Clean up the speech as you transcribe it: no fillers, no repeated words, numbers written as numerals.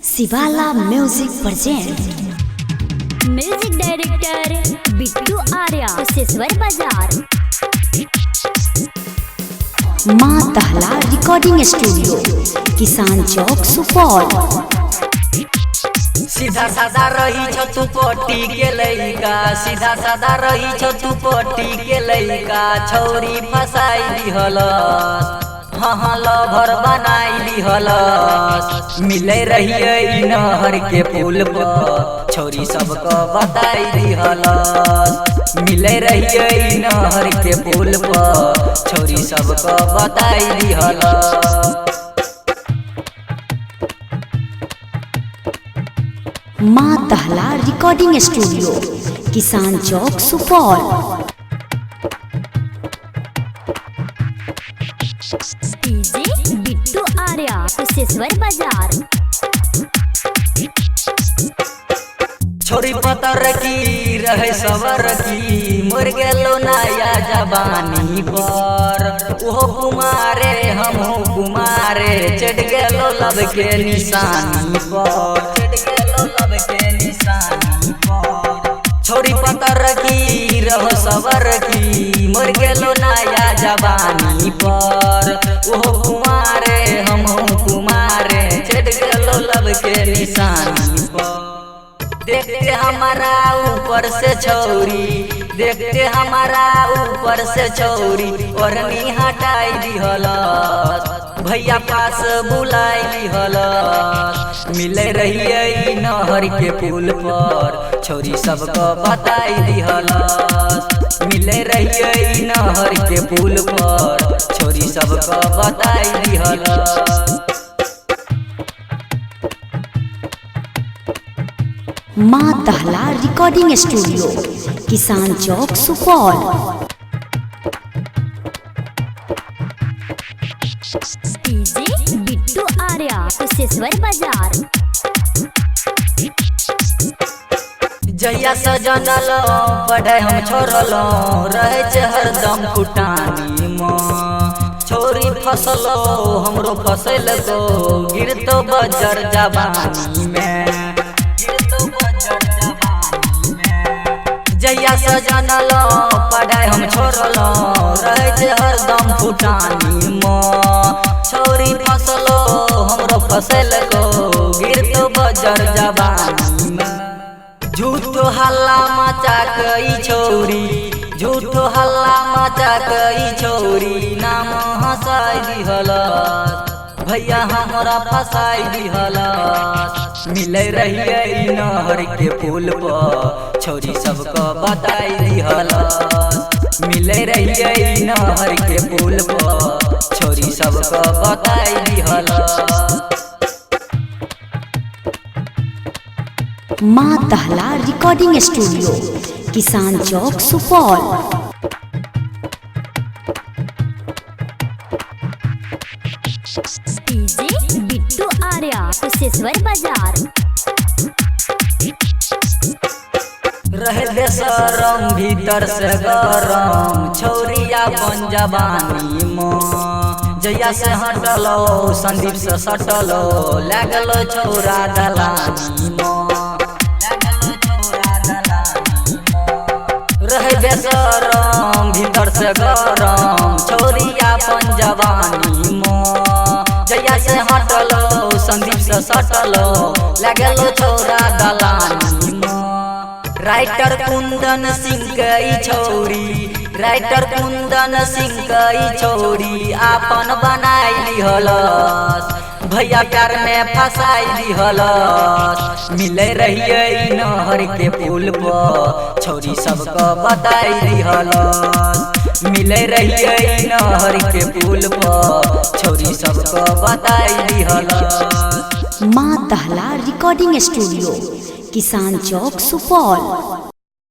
शिवाला music present. Music director Bittu Arya, Kusheshwar बाजार। माँ दहला रिकॉर्डिंग स्टूडियो, किसान चौक, सुपौल। सीधा साधा रही छ तू पट्टी के लइका, सीधा साधा रही छ तू पट्टी के लइका। छौरी फसाई दिहलस, हाँ लभर बनाई दिहलस। मिले रहिए नहर के पुल पर, छौरी सबको बताई दिहलस। मिले रहिए नहर के पुल पर, छौरी सबको बताई दिहलस। माँ दहला रिकॉर्डिंग स्टूडियो, किसान चौक, सुपौल। डीजे बिट्टू आर्या, कुशेश्वर बाजार। छोरी पतर की रहे सबर की, मर गेलो नया जवानी पर। ओहो कुमारे हमहू कुमारे, चढ़ गेलो लब के निशानी पर, चढ़ गेलो लब के निशानी पर। छोरी पतर की रहो सबर की, मर गेलो नया जवानी पर। ओहो कुमारे हमहू कुमारे, चढ़ गेलो लब के निशानी पर। देखते हमारा ऊपर से छौरी, देखते हमारा ऊपर से छौरी, ओढ़नी हटाई दिहलस। भैया पास बुलाई दिहलस। मिले रहिए नहर के पुल पर, छौरी सबको बताई दिहलस। मिले रहिए नहर के पुल पर, छौरी सबको बताई दिहलस। माँ दहला रिकॉर्डिंग स्टूडियो, किसान चौक, सुपौल। डीजे बिट्टू आर्या, कुशेश्वर बाजार। जहिया सजनल पढ़े हम छोड़लो, रहे छे हरदम कुटानी में। छोरी फसलो हमरो फसल को, गिरतो बजर जवानी में, गिरतो बजर जवानी में। जहिया सजनल पढ़े हम छोड़लो, रहे छे हरदम कुटानी में। छोरी फसलो हमरो फसल को, गिरतो बजर जवानी में। झूठो हल्ला मचा कई छौरी, झूठो हल्ला मचा कई छौरी, नाम हंसाई दिहलस। भैया हमरा फसाई दिहलस। मिले रहिए नहर के पुल पर, छौरी सबको बताई दिहलस। मिले रहिए नहर के पुल पर, छौरी सबको बताई दिहलस। माँ दहला रिकॉर्डिंग स्टूडियो, किसान चौक, सुपौल। डीजे बिट्टू आर्या, कुशेश्वर बाजार। रहे बेसरम भीतर से गरम, छौरिया बन जवानी में। जहिया से हटलो संदीप से सटलो, लागलो छौरा दलानी में, लागलो छौरा दलानी में। रहे बेसरम भीतर से गरम, छौरिया बन जवानी में। जहिया से हटलो संदीप से सटलो, लागलो छौरा दलानी में। राइटर कुंदन सिंह कई छौरी, राइटर कुंदन सिंह कई छौरी, आपन बनाई दिहलस। भैया प्यार में फसाई दिहलस। मिले रहिए नहर के पुल पर, छौरी सबको बताई दिहलस। मिले रहिए नहर के पुल पर, छौरी सबको बताई दिहलस। माँ दहला रिकॉर्डिंग स्टूडियो, किसान चौक, सुपौल।